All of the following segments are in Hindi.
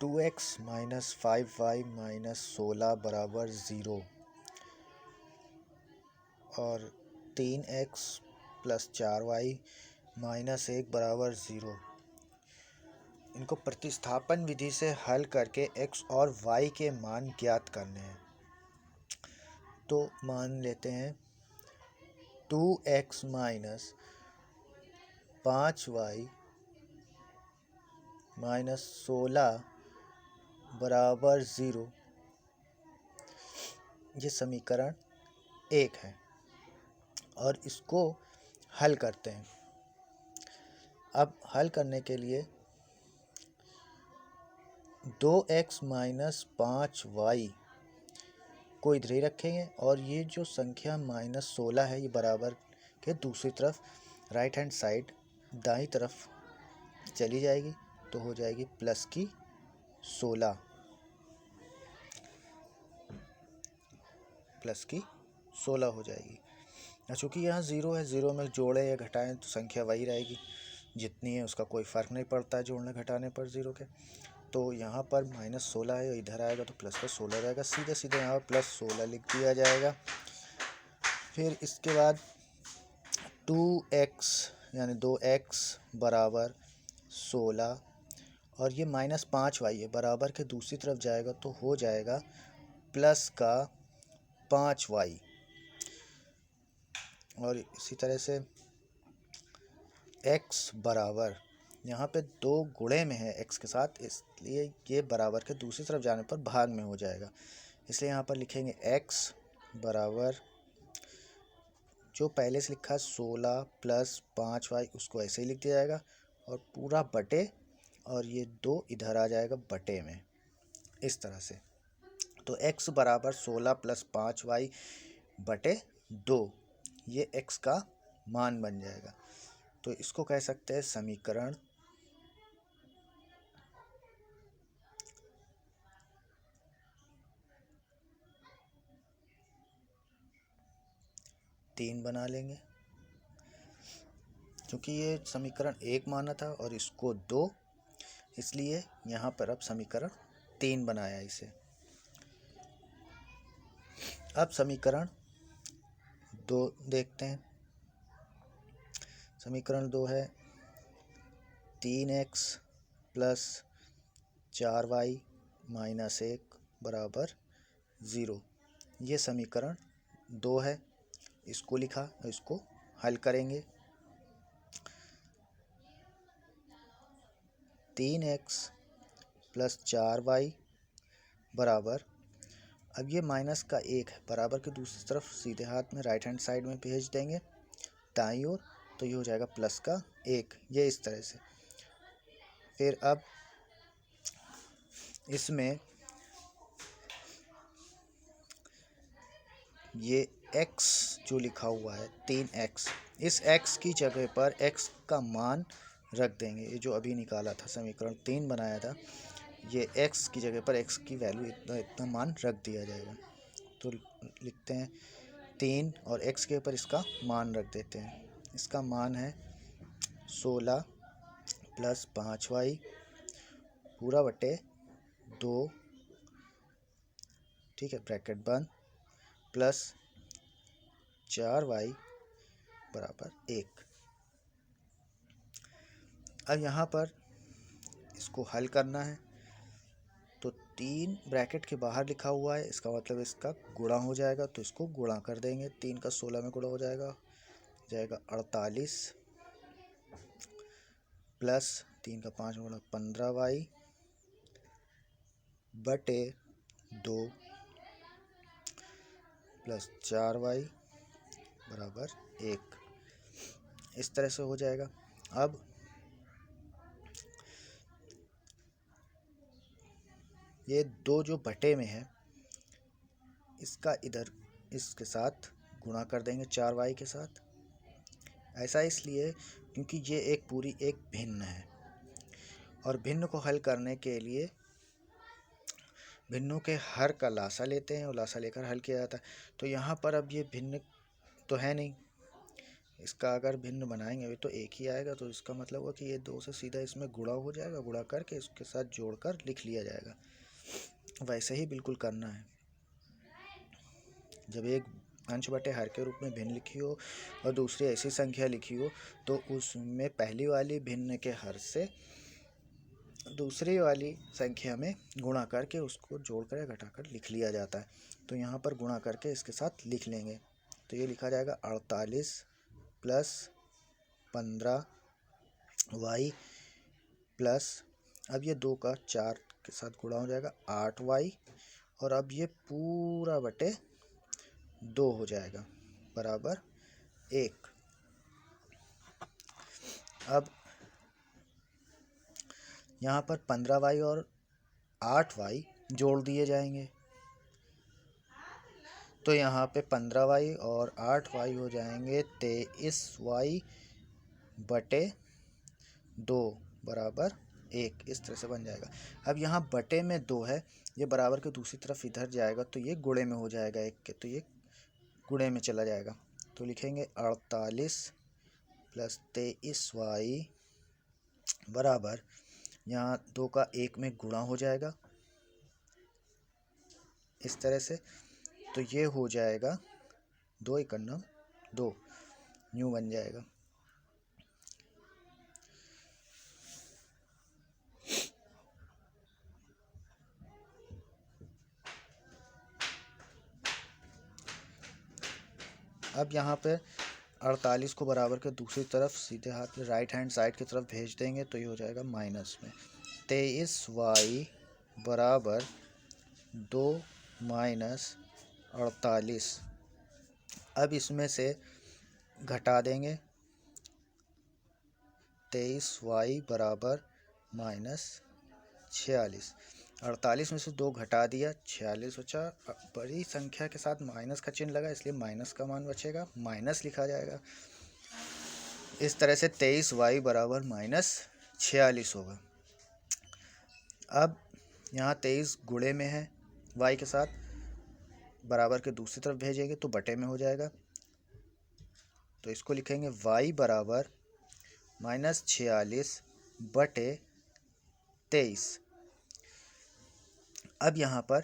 2x माइनस 5y माइनस 16 बराबर 0 और 3x प्लस 4y माइनस 1 बराबर 0। इनको प्रतिस्थापन विधि से हल करके x और y के मान ज्ञात करने हैं। तो मान लेते हैं 2x माइनस 5y माइनस 16 बराबर 0। ये समीकरण 1 है और इसको हल करते हैं। अब हल करने के लिए 2x माइनस 5y को इधर ही रखेंगे और ये जो संख्या माइनस 16 है ये बराबर के दूसरी तरफ राइट हैंड साइड दाईं तरफ चली जाएगी तो हो जाएगी प्लस की 16 हो जाएगी। चूँकि यहाँ 0 है, 0 में जोड़े या घटाएं तो संख्या वही रहेगी जितनी है, उसका कोई फ़र्क नहीं पड़ता है जोड़ने घटाने पर 0 के। तो यहाँ पर माइनस 16 है, इधर आएगा तो प्लस का 16 रहेगा, सीधे सीधे यहाँ प्लस 16 लिख दिया जाएगा। फिर इसके बाद 2x यानी 2x बराबर 16 और ये माइनस 5y है, बराबर के दूसरी तरफ जाएगा तो हो जाएगा प्लस का 5y। और इसी तरह से x बराबर यहाँ पे 2 गुणे में है x के साथ, इसलिए ये बराबर के दूसरी तरफ जाने पर भाग में हो जाएगा, इसलिए यहाँ पर लिखेंगे x बराबर जो पहले से लिखा 16 प्लस 5y उसको ऐसे ही लिख दिया जाएगा और पूरा बटे और ये 2 इधर आ जाएगा बटे में, इस तरह से। तो x बराबर 16 प्लस 5y बटे 2, ये x का मान बन जाएगा। तो इसको कह सकते हैं समीकरण 3 बना लेंगे, क्योंकि ये समीकरण 1 माना था और इसको 2, इसलिए यहाँ पर अब समीकरण 3 बनाया इसे। अब समीकरण 2 देखते हैं। समीकरण 2 है 3x प्लस 4y माइनस 1 बराबर 0। ये समीकरण 2 है, इसको लिखा, इसको हल करेंगे। 3x प्लस 4y बराबर, अब ये माइनस का 1 है, बराबर के दूसरी तरफ सीधे हाथ में राइट हैंड साइड में भेज देंगे दाईं ओर, तो ये हो जाएगा प्लस का 1, ये इस तरह से। फिर अब इसमें ये x जो लिखा हुआ है 3x, इस x की जगह पर x का मान रख देंगे। ये जो अभी निकाला था समीकरण 3 बनाया था, ये x की जगह पर x की वैल्यू इतना इतना मान रख दिया जाएगा। तो लिखते हैं 3 और x के ऊपर इसका मान रख देते हैं। इसका मान है 16 प्लस 5y पूरा बटे 2, ठीक है, ब्रैकेट बंद, प्लस 4y बराबर 1। अब यहाँ पर इसको हल करना है तो 3 ब्रैकेट के बाहर लिखा हुआ है, इसका मतलब इसका गुणा हो जाएगा, तो इसको गुणा कर देंगे। 3 का 16 में गुणा हो जाएगा 48 प्लस 3 का 5 में गुणा 15y बटे 2 प्लस 4y बराबर 1, इस तरह से हो जाएगा। अब ये 2 जो बटे में है इसका इधर इसके साथ गुणा कर देंगे 4y के साथ। ऐसा इसलिए क्योंकि ये एक पूरी एक भिन्न है और भिन्न को हल करने के लिए भिन्नों के हर का लासा लेते हैं और लासा लेकर हल किया जाता है। तो यहाँ पर अब ये भिन्न तो है नहीं, इसका अगर भिन्न बनाएंगे अभी तो एक ही आएगा, तो इसका मतलब हुआ कि ये 2 से सीधा इसमें गुणा हो जाएगा, गुणा करके इसके साथ जोड़कर लिख लिया जाएगा। वैसे ही बिल्कुल करना है। जब एक अंश बटे हर के रूप में भिन्न लिखी हो और दूसरी ऐसी संख्या लिखी हो तो उसमें पहली वाली भिन्न के हर से दूसरी वाली संख्या में गुणा करके उसको जोड़कर या घटाकर लिख लिया जाता है। तो यहाँ पर गुणा करके इसके साथ लिख लेंगे, तो ये लिखा जाएगा 48 प्लस 15y प्लस, अब ये 2 का 4 के साथ गुणा हो जाएगा 8y, और अब ये पूरा बटे 2 हो जाएगा बराबर 1। अब यहाँ पर 15y और 8y जोड़ दिए जाएंगे, तो यहाँ पे 15y और 8y हो जाएंगे 23y बटे 2 बराबर 1। इस तरह से बन जाएगा। अब यहाँ बटे में 2 है, ये बराबर के दूसरी तरफ इधर जाएगा तो ये गुणे में हो जाएगा 1 के, तो ये गुणे में चला जाएगा। तो लिखेंगे 48 प्लस 23y बराबर, यहाँ 2 का 1 में गुणा हो जाएगा इस तरह से, तो ये हो जाएगा 2 एकन्नम 2, यूँ बन जाएगा। अब यहाँ पे 48 को बराबर के दूसरी तरफ सीधे हाथ में राइट हैंड साइड की तरफ भेज देंगे, तो ये हो जाएगा माइनस में 23y बराबर 2 माइनस 48। अब इसमें से घटा देंगे, 23y बराबर माइनस 46। 48 में से 2 घटा दिया, 46 बचा। बड़ी संख्या के साथ माइनस का चिन्ह लगा इसलिए माइनस का मान बचेगा, माइनस लिखा जाएगा। इस तरह से 23y बराबर माइनस 46 होगा। अब यहाँ 23 गुणे में है y के साथ, बराबर के दूसरी तरफ भेजेंगे तो बटे में हो जाएगा, तो इसको लिखेंगे y बराबर माइनस 46 बटे 23। अब यहाँ पर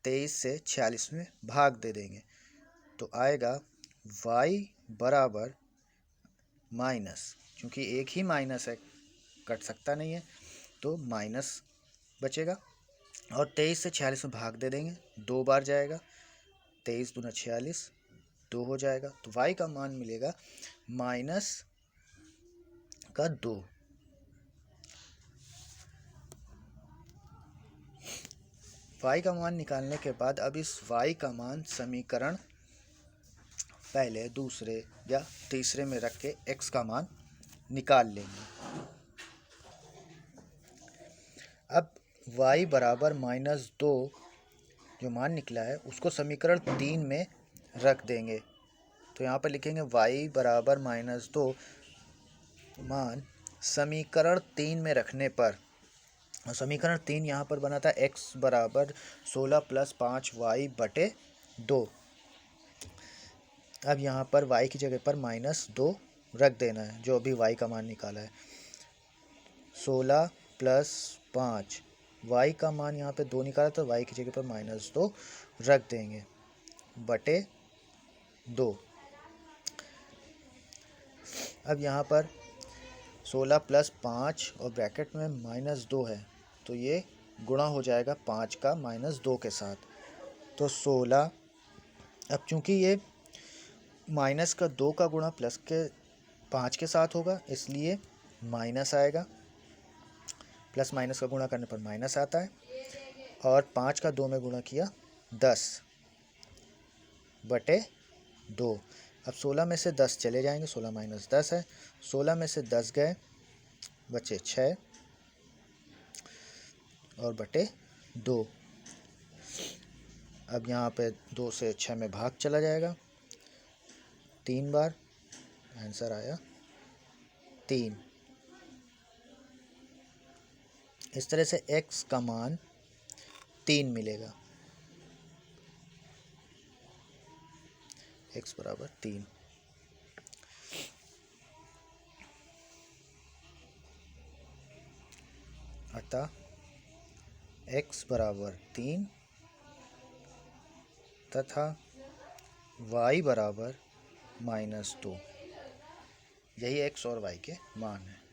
23 से 46 में भाग दे देंगे, तो आएगा y बराबर माइनस, क्योंकि एक ही माइनस है कट सकता नहीं है, तो माइनस बचेगा। और 23 से 46 में भाग दे देंगे, 2 बार जाएगा, 23 दूना 46, 2 हो जाएगा। तो y का मान मिलेगा माइनस का 2। y का मान निकालने के बाद अब इस y का मान समीकरण पहले दूसरे या तीसरे में रख के x का मान निकाल लेंगे। अब y बराबर माइनस 2 जो मान निकला है उसको समीकरण 3 में रख देंगे, तो यहाँ पर लिखेंगे y बराबर माइनस 2 मान समीकरण 3 में रखने पर, समीकरण 3 यहाँ पर बना था x बराबर 16 प्लस 5y बटे 2। अब यहाँ पर y की जगह पर माइनस 2 रख देना है, जो अभी y का मान निकाला है। 16 प्लस 5, y का मान यहाँ पे 2 निकाला तो y की जगह पर माइनस 2 रख देंगे बटे 2। अब यहाँ पर 16 प्लस 5 और ब्रैकेट में माइनस 2 है, तो ये गुणा हो जाएगा 5 का माइनस 2 के साथ, तो 16। अब चूँकि ये माइनस का 2 का गुणा प्लस के 5 के साथ होगा इसलिए माइनस आएगा, प्लस माइनस का गुणा करने पर माइनस आता है, और 5 का 2 में गुणा किया 10 बटे 2। अब 16 में से 10 चले जाएंगे, 16 माइनस 10 है, 16 में से 10 गए बचे 6 और बटे 2। अब यहाँ पे 2 से 6 में भाग चला जाएगा 3 बार, आंसर आया 3। इस तरह से x का मान 3 मिलेगा, x बराबर 3। अतः x बराबर 3 तथा y बराबर -2। यही x और y के मान है।